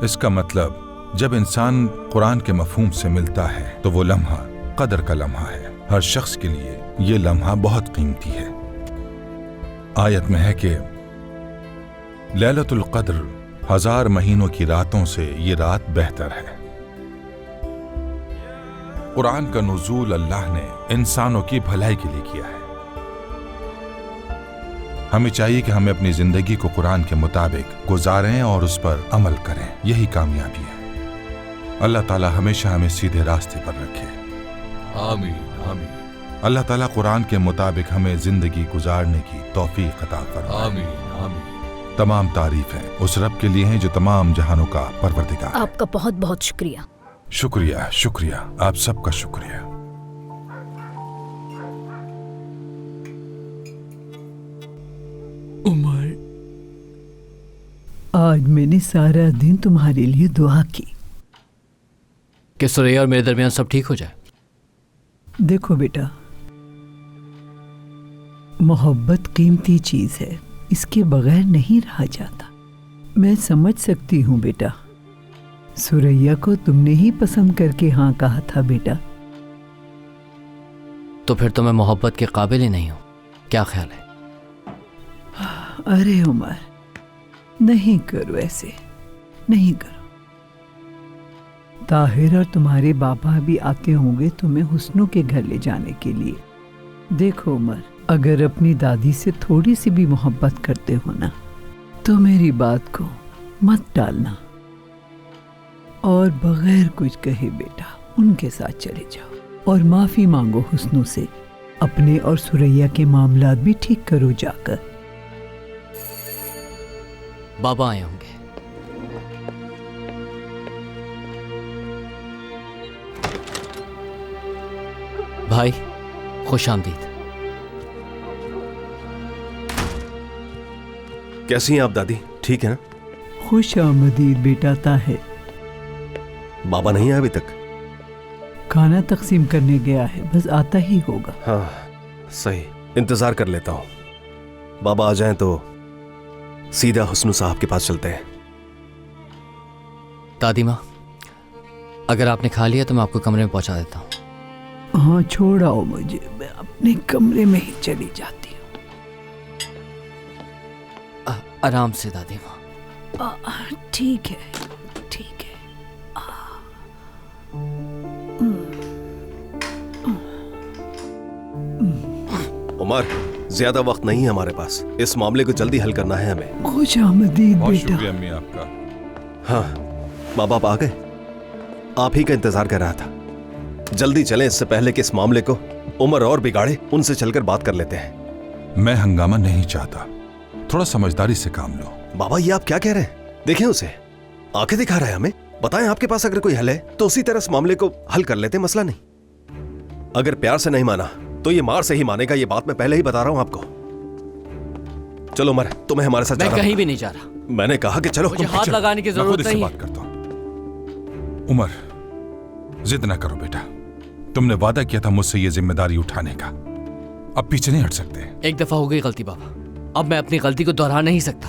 इसका मतलब जब इंसान कुरान के मफहूम से मिलता है तो वो लम्हा कदर का लम्हा है। हर शख्स के लिए ये लम्हा बहुत कीमती है। आयत में है कि लैलतुल क़द्र 1000 महीनों की रातों से ये रात बेहतर है। कुरान का नुज़ूल अल्लाह ने इंसानों की भलाई के लिए किया है। हमें चाहिए कि हमें अपनी जिंदगी को कुरान के मुताबिक गुजारें और उस पर अमल करें। यही कामयाबी है। अल्लाह ताला हमेशा हमें सीधे रास्ते पर रखे। आमीन आमीन। अल्लाह ताला कुरान के मुताबिक हमें जिंदगी गुजारने की तौफीक अता फरमाए। आमीन आमीन। तमाम तारीफें उस रब के लिए हैं जो तमाम जहानों का परवरदिगार है। आपका बहुत बहुत शुक्रिया। शुक्रिया शुक्रिया, आप सबका शुक्रिया। उमर, आज मैंने सारा दिन तुम्हारे लिए दुआ की कि सुरैया और मेरे दरमियान सब ठीक हो जाए। देखो बेटा, मोहब्बत कीमती चीज है, इसके बगैर नहीं रहा जाता। मैं समझ सकती हूँ बेटा, सुरैया को तुमने ही पसंद करके हाँ कहा था बेटा। तो फिर तो मैं मोहब्बत के काबिल ही नहीं हूँ, क्या ख्याल है? अरे उमर, नहीं करो ऐसे, नहीं करो। ताहिर और तुम्हारे बाबा भी आते होंगे तुम्हें हुस्नों के घर ले जाने के लिए। देखो उमर, अगर अपनी दादी से थोड़ी सी भी मोहब्बत करते हो ना, तो मेरी बात को मत टालना और बगैर कुछ कहे बेटा उनके साथ चले जाओ और माफी मांगो हुस्नों से। अपने और सुरैया के मामलात भी ठीक करो जाकर। बाबा आए होंगे। भाई खुश आमदीद। कैसी हैं आप दादी? ठीक है ना? खुश आमदीद बेटा ताहिर। बाबा नहीं आए अभी तक? खाना तकसीम करने गया है, बस आता ही होगा। हाँ सही, इंतजार कर लेता हूँ। बाबा आ जाएं तो सीधा हुस्नू साहब के पास चलते हैं। दादी माँ, अगर आपने खा लिया तो मैं आपको कमरे में पहुंचा देता हूँ। हाँ छोड़ आओ मुझे, मैं अपने कमरे में ही चली जाती हूँ। आराम से दादी माँ। ठीक है ठीक है। उमर, ज्यादा वक्त नहीं है हमारे पास, इस मामले को जल्दी हल करना है हमें। खुश आमदीद बहुत बेटा। शुक्रिया अम्मी आपका। हाँ, माँ बाप आ गए? आप ही का इंतजार कर रहा था। जल्दी चलें इससे पहले कि इस मामले को उमर और बिगाड़े। उनसे चलकर बात कर लेते हैं। मैं हंगामा नहीं चाहता, थोड़ा समझदारी से काम लो। बाबा ये आप क्या कह रहे हैं? देखें उसे, आंखें दिखा रहा है हमें। बताएं आपके पास अगर कोई हल है तो उसी तरह इस मामले को हल कर लेते, मसला नहीं। अगर प्यार से नहीं माना तो ये मार से ही मानेगा, ये बात मैं पहले ही बता रहा हूं आपको। चलो उमर, तुम्हें हमारे साथ मैं जाना कहीं होगा। भी नहीं जा रहा। मैंने कहा कि चलो। मुझे हाथ लगाने की मैं जरूरत खुद इससे नहीं बात करता हूं। उमर, जिद ना करो बेटा, तुमने वादा किया था मुझसे ये जिम्मेदारी उठाने का, अब पीछे नहीं हट सकते। एक दफा हो गई गलती बाबा, अब मैं अपनी गलती को दोहरा नहीं सकता।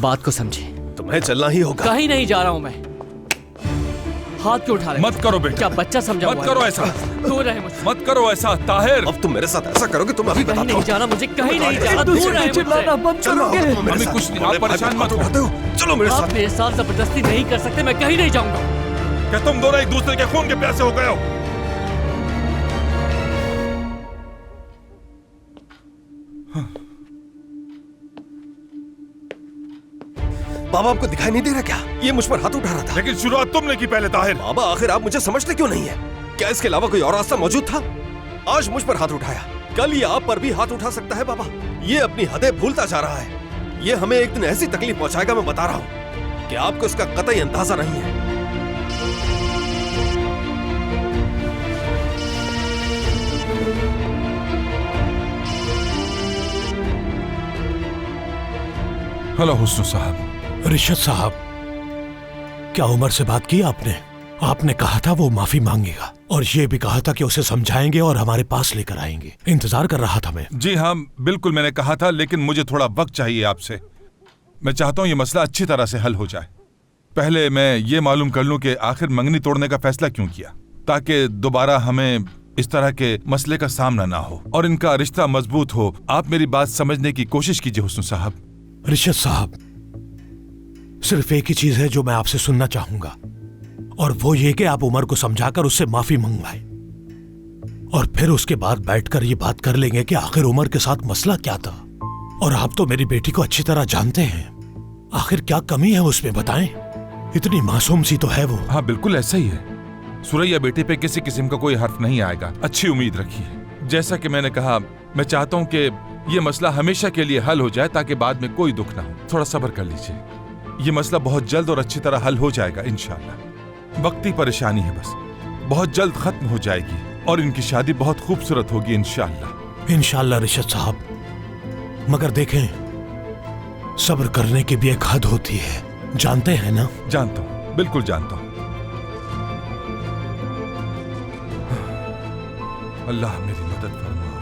बात को समझे। तुम्हें चलना ही होगा। कहीं नहीं जा रहा हूं मैं। हाथ क्यों उठा रहे? मत करो बेटा। क्या बच्चा समझा? मत करो ऐसा। दूर रहे मुझसे। मत करो ऐसा ताहिर। अब तुम मेरे साथ ऐसा करोगे, तुम अभी कहीं नहीं जाना, मुझे कहीं नहीं जाना। दूर रहे मुझसे। बंद करोगे? हमें कुछ नहीं, आप परेशान मत हो। चलो मेरे आप साथ। मेरे साथ जबरदस्ती नहीं कर सकते, मैं कहीं नहीं जाऊंगा। क्या तुम दोनों एक दूसरे के खून के प्यासे हो गए हो? बाबा आपको दिखाई नहीं दे रहा क्या? ये मुझ पर हाथ उठा रहा था। लेकिन शुरुआत तुमने की पहले ताहिर। बाबा आखिर आप मुझे समझते क्यों नहीं है? क्या इसके अलावा कोई और रास्ता मौजूद था? आज मुझ पर हाथ उठाया, कल ये आप पर भी हाथ उठा सकता है। बाबा ये अपनी हदें भूलता जा रहा है। ये हमें एक दिन ऐसी तकलीफ पहुंचाएगा, मैं बता रहा हूं, कि आपको इसका कतई अंदाजा नहीं है। हेलो हुस्न साहब। रिशद साहब, क्या उमर से बात की आपने? आपने कहा था वो माफी मांगेगा और ये भी कहा था कि उसे समझाएंगे और हमारे पास लेकर आएंगे। इंतजार कर रहा था मैं। जी हाँ बिल्कुल, मैंने कहा था, लेकिन मुझे थोड़ा वक्त चाहिए आपसे। मैं चाहता हूँ ये मसला अच्छी तरह से हल हो जाए। पहले मैं ये मालूम कर लूं कि आखिर मंगनी तोड़ने का फैसला क्यों किया, ताकि दोबारा हमें इस तरह के मसले का सामना ना हो और इनका रिश्ता मजबूत हो। आप मेरी बात समझने की कोशिश कीजिए हुस्न साहब। रिशद साहब, सिर्फ एक ही चीज है जो मैं आपसे सुनना चाहूंगा, और वो ये कि आप उमर को समझाकर उससे माफी मंगवाएं, और फिर उसके बाद बैठकर ये बात कर लेंगे कि आखिर उमर के साथ मसला क्या था। और आप तो मेरी बेटी को अच्छी तरह जानते हैं, आखिर क्या कमी है उसमें, बताएं। इतनी मासूम सी तो है वो। हाँ बिल्कुल ऐसा ही है। सुरैया बेटे पे किसी किस्म का कोई हर्फ नहीं आएगा, अच्छी उम्मीद रखिए। जैसा कि मैंने कहा, मैं चाहता हूँ कि ये मसला हमेशा के लिए हल हो जाए, ताकि बाद में कोई दुख ना हो। थोड़ा सब्र कर लीजिए, ये मसला बहुत जल्द और अच्छी तरह हल हो जाएगा इंशाअल्लाह। वक्ती परेशानी है बस, बहुत जल्द खत्म हो जाएगी और इनकी शादी बहुत खूबसूरत होगी इंशाअल्लाह। इंशाअल्लाह रिशद साहब, मगर देखें, सब्र करने की भी एक हद होती है, जानते हैं ना? जानता हूँ, बिल्कुल जानता हूँ। अल्लाह मेरी मदद फरमा।